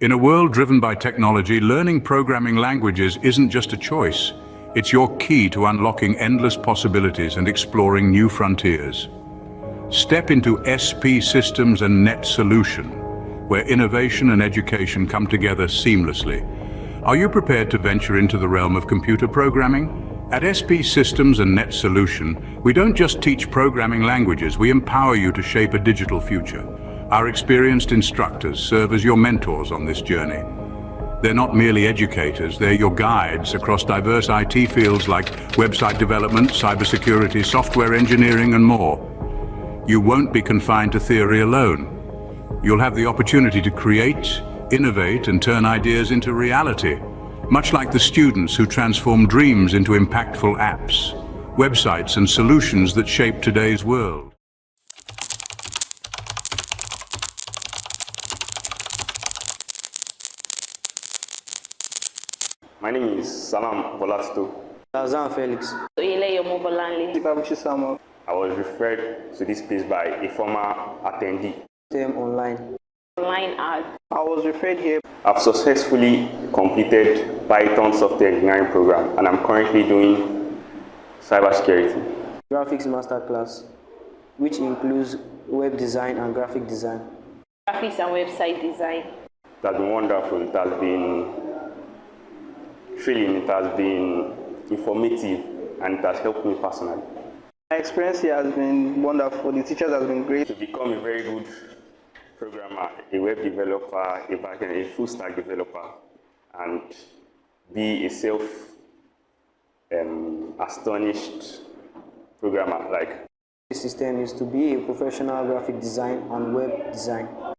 In a world driven by technology, learning programming languages isn't just a choice. It's your key to unlocking endless possibilities and exploring new frontiers. Step into SP Systems and Net Solution, where innovation and education come together seamlessly. Are you prepared to venture into the realm of computer programming? At SP Systems and Net Solution, we don't just teach programming languages, we empower you to shape a digital future. Our experienced instructors serve as your mentors on this journey. They're not merely educators, they're your guides across diverse IT fields like website development, cybersecurity, software engineering, and more. You won't be confined to theory alone. You'll have the opportunity to create, innovate, and turn ideas into reality, much like the students who transform dreams into impactful apps, websites, and solutions that shape today's world. My name is Salam Volasto. Azan Felix. I was referred to this place by a former attendee. Online. Online art. I was referred here. I've successfully completed Python software engineering program and I'm currently doing cybersecurity. Graphics masterclass, which includes web design and graphic design. Graphics and website design. It has been wonderful. It has been thrilling. It has been informative and it has helped me personally. My experience here has been wonderful. The teachers have been great. To become a very good programmer, a web developer, a full stack developer, and be a astonished programmer. The system is to be a professional graphic design and web design.